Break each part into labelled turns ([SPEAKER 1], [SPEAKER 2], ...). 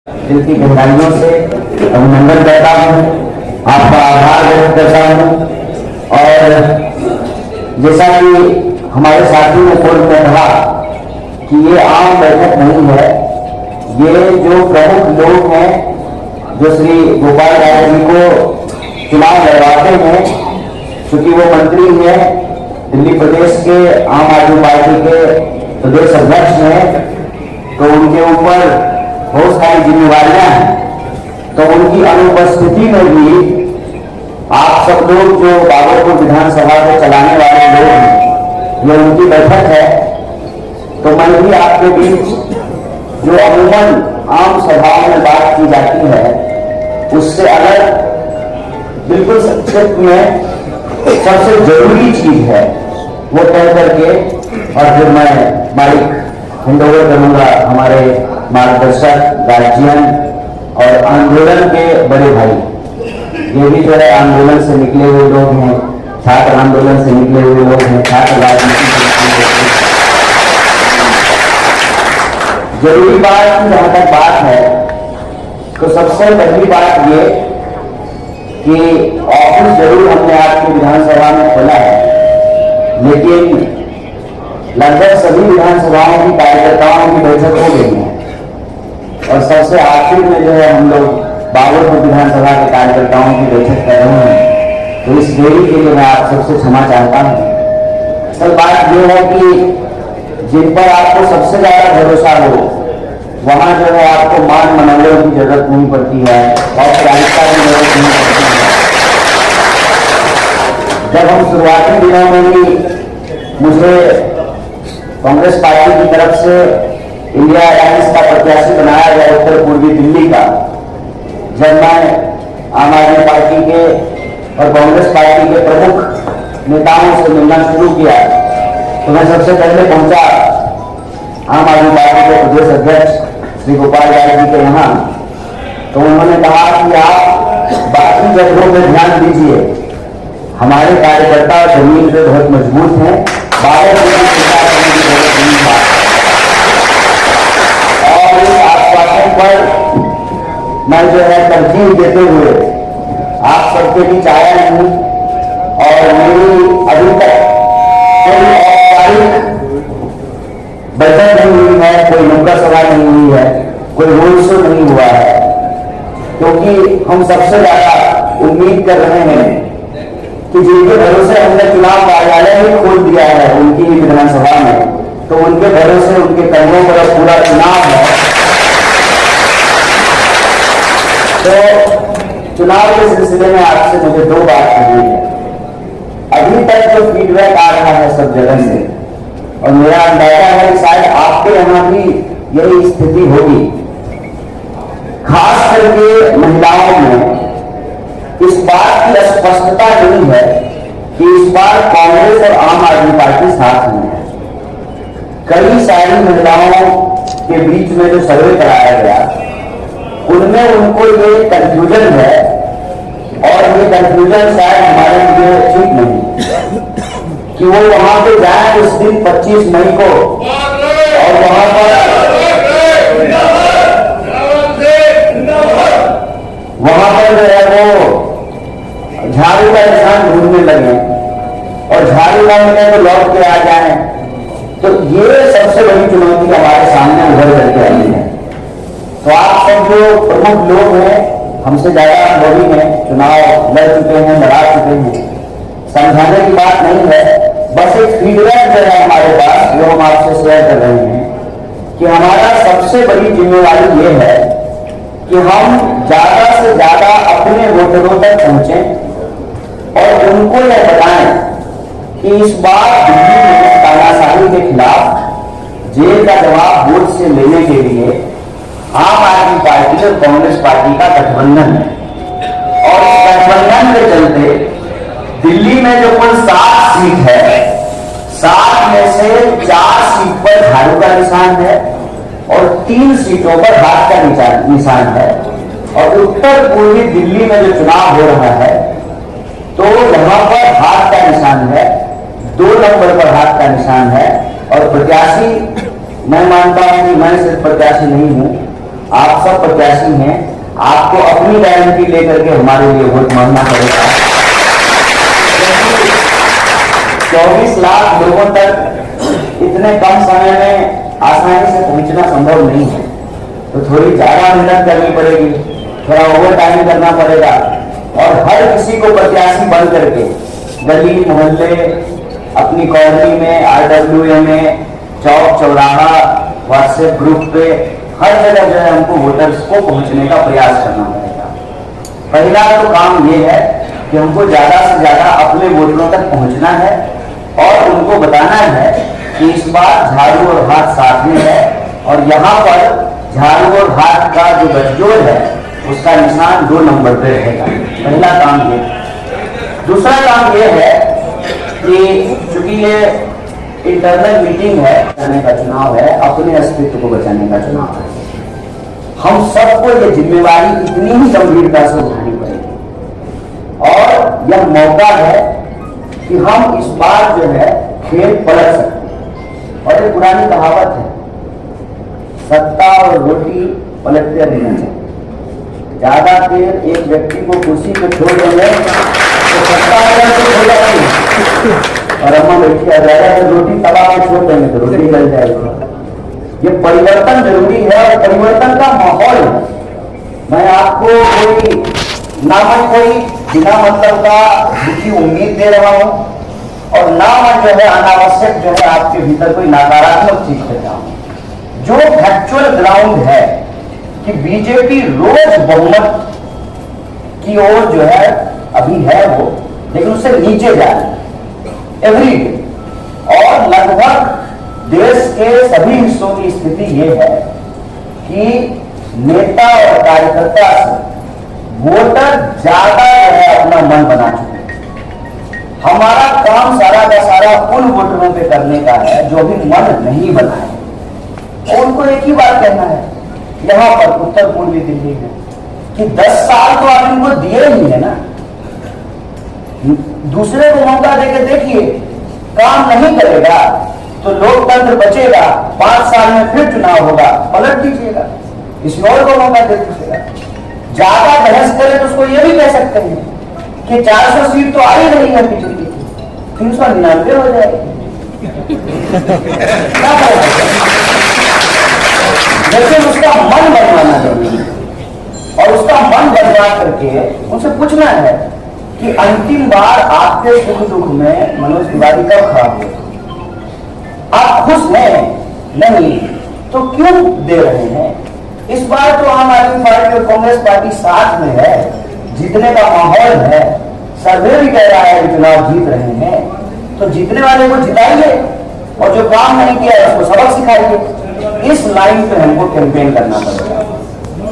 [SPEAKER 1] दिल की गहराइयों से अभिनंदन करता हूँ, आपका आभार व्यक्त करता हूँ। और जैसा कि हमारे साथी ने पूर्व में कहा कि ये आम बैठक नहीं है, ये जो प्रमुख लोग हैं जो श्री गोपाल राय जी को चुनाव लड़वाते हैं, चूंकि वो मंत्री हैं, दिल्ली प्रदेश के आम आदमी पार्टी के प्रदेश अध्यक्ष हैं, तो उनके ऊपर बहुत सारी जिम्मेवारियां हैं। तो उनकी अनुपस्थिति में भी आप सब लोग जो बाबरपुर विधानसभा को चलाने वाले लोग हैं, ये उनकी बैठक है। तो मैं भी आपके बीच जो अमूमन आम सभाओं में बात की जाती है, उससे अलग बिल्कुल संक्षिप्त में सबसे जरूरी चीज है वो तय करके और फिर मैं माइक हैंडओवर करूंगा हमारे मार्गदर्शक, गार्जियन और आंदोलन के बड़े भाई। ये भी जो है आंदोलन से निकले हुए लोग हैं, छात्र आंदोलन से निकले हुए लोग हैं, छात्र राजनीति से निकले हुए लोग हैं। जरूरी बात की जहां तक बात है, तो सबसे पहली बात ये कि ऑफिस जरूर हमने आपकी विधानसभा में खोला है, लेकिन लगभग सभी विधानसभाओं की कार्यकर्ताओं की बैठक हो गई है और सबसे आखिर में जो है हम लोग बाबरपुर विधानसभा के कार्यकर्ताओं की बैठक कर रहे हैं। तो इस देरी के लिए मैं आप सबसे क्षमा चाहता हूं। असल बात यह है कि जिन पर आपको सबसे ज्यादा भरोसा हो, वहां जो है आपको मान मनोलों की जरूरत नहीं पड़ती है और प्रायिकता की जरूरत नहीं पड़ती है। जब हम शुरुआती दिनों में भी मुझे कांग्रेस पार्टी की तरफ से इंडिया अलायंस का प्रत्याशी बनाया गया उत्तर पूर्वी दिल्ली का, जब मैं आम आदमी पार्टी के और कांग्रेस पार्टी के प्रमुख नेताओं से मिलना शुरू किया, तो मैं सबसे पहले पहुंचा आम आदमी पार्टी के प्रदेश अध्यक्ष श्री गोपाल राय जी के यहाँ। तो उन्होंने कहा कि आप बाकी जगहों पर ध्यान दीजिए, हमारे कार्यकर्ता जमीन पे बहुत मजबूत हैं, बाबरपुर की चिंता करने की जरूरत नहीं है। और इस आश्वासन पर मैं जो है तरजीह देते हुए आप सबके बीच आया नहीं और मेरी अभी तक कोई औपचारिक बैठक नहीं हुई है, कोई नुक्कड़ सभा नहीं हुई है, कोई रोड शो नहीं हुआ है, क्योंकि हम सबसे ज्यादा उम्मीद कर रहे हैं कि जिनके भरोसे हमने चुनाव कार्यालय ही खोल दिया है उनकी ही विधानसभा में, तो उनके भरोसे उनके कंधों पर पूरा चुनाव है। तो चुनाव के सिलसिले में आपसे मुझे दो बात करनी है। अभी तक जो फीडबैक आ रहा है सब जगह से, और मेरा अंदाजा है कि शायद आपके यहाँ भी यही स्थिति होगी, खास करके महिलाओं में इस बात की स्पष्टता नहीं है कि इस बार कांग्रेस और आम आदमी पार्टी साथ में है। कई सारी महिलाओं के बीच में जो सर्वे कराया गया, उनमें उनको ये कंफ्यूजन है, और ये कंफ्यूजन शायद हमारे लिए ठीक नहीं कि वो वहां पे जाए उस दिन 25 मई को और वहां पर जो है वो झाड़ू का निशान ढूंढने लगे और झाड़ू का मिले तो लौट के आ जाए। तो ये सबसे बड़ी चुनौती हमारे सामने उभर करके आई है। तो आप सब जो प्रमुख लोग हैं, हमसे ज्यादा अनुभवी हैं, चुनाव लड़ चुके हैं, लड़ा चुके हैं, समझाने की बात नहीं है, बस एक फीडबैक जो है हमारे पास, जो हम आपसे शेयर कर रहे हैं कि हमारा सबसे बड़ी जिम्मेवारी ये है कि हम ज्यादा से ज्यादा अपने वोटरों तक पहुंचे और उनको यह बताएं कि इस बार दिल्ली में तानाशाही के खिलाफ जेल का जवाब वोट से लेने के लिए आम आदमी पार्टी और कांग्रेस पार्टी का गठबंधन है। और इस गठबंधन के चलते दिल्ली में जो कुल 7 सीट है, 7 में से 4 सीट पर झाड़ू का निशान है और 3 सीटों पर हाथ का निशान है। और उत्तर पूर्वी दिल्ली में जो चुनाव हो रहा है, तो यहां पर हाथ का निशान है, 2 नंबर पर हाथ का निशान है। और प्रत्याशी, मैं मानता हूं कि मैं सिर्फ प्रत्याशी नहीं हूं, आप सब प्रत्याशी हैं, आपको अपनी गारंटी लेकर के हमारे लिए वोट मांगना पड़ेगा। 24 लाख लोगों तक इतने कम समय में आसानी से पहुंचना संभव नहीं है, तो थोड़ी ज्यादा मेहनत करनी पड़ेगी, थोड़ा ओवर टाइम करना पड़ेगा और हर किसी को प्रत्याशी बन करके गली मोहल्ले, अपनी कॉलोनी में, RWA में, चौक चौराहा, व्हाट्सएप ग्रुप पे, हर जगह जो है हमको वोटर्स को पहुंचने का प्रयास करना पड़ेगा। पहला तो काम ये है कि हमको ज्यादा से ज्यादा अपने वोटरों तक पहुंचना है और उनको बताना है कि इस बार झाड़ू और हाथ साथ में है और यहाँ पर झाड़ू और हाथ का जो गठजोड़ है उसका निशान 2 नंबर पे रहेगा। पहला काम ये। दूसरा काम ये है कि चूंकि ये इंटरनल मीटिंग है, बचाने का चुनाव है, अपने अस्तित्व को बचाने का चुनाव है, हम सबको ये जिम्मेवारी इतनी ही गंभीरता से उठानी पड़ेगी और यह मौका है कि हम इस बार जो है खेल पलट सकते हैं। और ये पुरानी कहावत है, सत्ता और रोटी पलटते रहना चाहिए। ज्यादा देर एक व्यक्ति को कुर्सी पे छोड़ देंगे तो सत्ता हो जाती है और अम्मा बैठी आ जाएगा तो रोटी तवा में छोड़ देंगे तो रोटी जल जाएगी। ये परिवर्तन जरूरी है और परिवर्तन का माहौल है। मैं आपको कोई ना मैं कोई बिना मतलब का दुखी उम्मीद दे रहा हूं और ना मैं जो है अनावश्यक जो है आपके भीतर कोई नकारात्मक चीज देता हूं। जो फैक्चुअल ग्राउंड है कि बीजेपी रोज बहुमत की ओर जो है अभी है वो, लेकिन उससे नीचे जा रही है एवरी डे। और लगभग देश के सभी हिस्सों की स्थिति ये है कि नेता और कार्यकर्ता से वोटर ज्यादा जो है अपना मन बना चुके हैं। हमारा काम सारा का सारा उन वोटरों पे करने का है जो भी मन नहीं बनाए। और उनको एक ही बात कहना है, यहां पर उत्तर पूर्वी दिल्ली में, कि 10 साल तो आप इनको दिए ही है ना, दूसरे को मौका देकर देखिए। काम नहीं करेगा तो लोकतंत्र बचेगा, 5 साल में फिर चुनाव होगा, पलट दीजिएगा, किसी और को मौका दे दीजिएगा। ज्यादा बहस करे तो उसको ये भी कह सकते हैं कि 400 सीट तो आ ही रही है बीजेपी की, 399 हो जाएगी। लेकिन उसका मन बनवाना जरूरी है और उसका मन बनवा करके उनसे पूछना है कि अंतिम बार आपके सुख दुख में मनोज तिवारी कब खड़ा हुए? आप खुश हैं? नहीं तो क्यों दे रहे हैं? इस बार तो आम आदमी पार्टी और कांग्रेस पार्टी साथ में है, जीतने का माहौल है, सर्वे भी कह रहा है कि चुनाव जीत रहे हैं, तो जीतने वाले को जिताइए और जो काम नहीं किया है उसको सबक सिखाइए। इस लाइन पे हमको कैंपेन करना पड़ेगा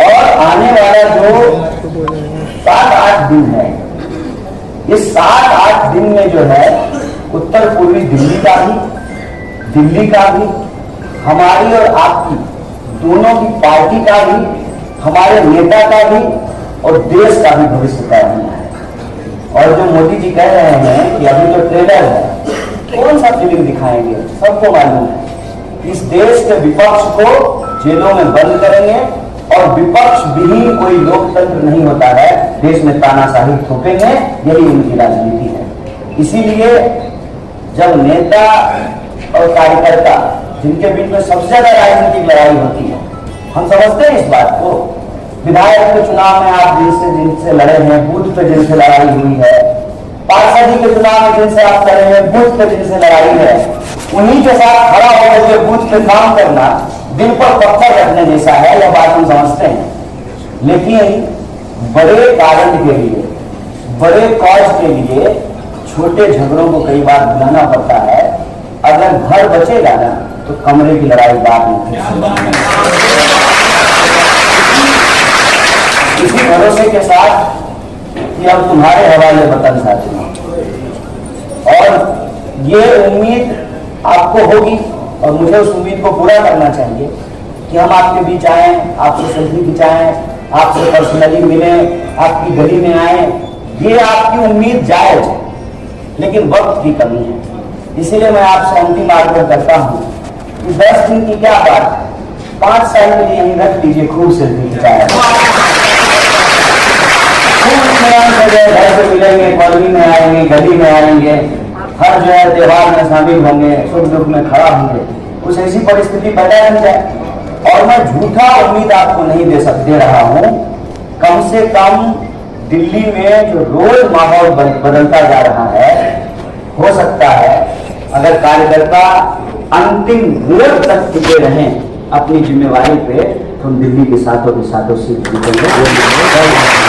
[SPEAKER 1] और आने वाला जो 7-8 दिन है, इस 7-8 दिन में जो है उत्तर पूर्वी दिल्ली का भी, हमारी और आपकी दोनों की पार्टी का भी, हमारे नेता का भी और देश का भी भविष्य तय होना है। और जो मोदी जी कह रहे हैं कि अभी जो ट्रेलर है, कौन सा फिल्म दिखाएंगे, सबको मालूम है। इस देश के विपक्ष को जेलों में बंद करेंगे और विपक्ष विहीन कोई लोकतंत्र नहीं होता है, देश में तानाशाही थोपेंगे, यही उनकी राजनीति है। इसीलिए जब नेता और कार्यकर्ता, जिनके बीच में सबसे ज्यादा राजनीतिक लड़ाई होती है, हम समझते हैं इस बात को। विधायक के चुनाव में आप जिनसे लड़े हैं, बूथ पे जिनसे लड़ाई हुई है, पार्षद के चुनाव में जिनसे आप लड़े हैं, बूथ पे जिनसे लड़ाई है, उन्हीं के साथ खड़ा होकर के बूथ पे काम करना दिल पर पत्थर रखने जैसा है, यह बात हम समझते हैं। लेकिन बड़े कारण के लिए, बड़े कॉज के लिए छोटे झगड़ों को कई बार बुलाना पड़ता है। अगर घर बचेगा ना तो कमरे की लड़ाई बाद में। इसी भरोसे के साथ कि अब तुम्हारे हवाले वतन साथियों, और ये उम्मीद आपको होगी और मुझे उस उम्मीद को पूरा करना चाहिए कि हम आपके बीच आए, आपसे सेल्फी खिंचाएं, आपसे पर्सनली मिलें, आपकी गली में आए। ये आपकी उम्मीद जायज है, लेकिन वक्त की कमी है। इसीलिए मैं आपसे अंतिम आग्रह करता हूं कि 10 दिन की क्या बात है, 5 साल के लिए यहीं रख लीजिए, खूब सेल्फी खिंचाया। घर से मिलेंगे, कॉलोनी में आएंगे, गली में आएंगे, हर जो है त्योहार में शामिल होंगे, सुख दुख में खड़ा होंगे। कुछ ऐसी परिस्थिति पैदा नहीं जाए। और मैं झूठा उम्मीद आपको नहीं दे रहा हूं। कम से कम दिल्ली में जो रोज माहौल बदलता जा रहा है, हो सकता है अगर कार्यकर्ता अंतिम वोट तक टिके रहें अपनी जिम्मेवारी पे, तो हम दिल्ली के साथों सीट जीतेंगे।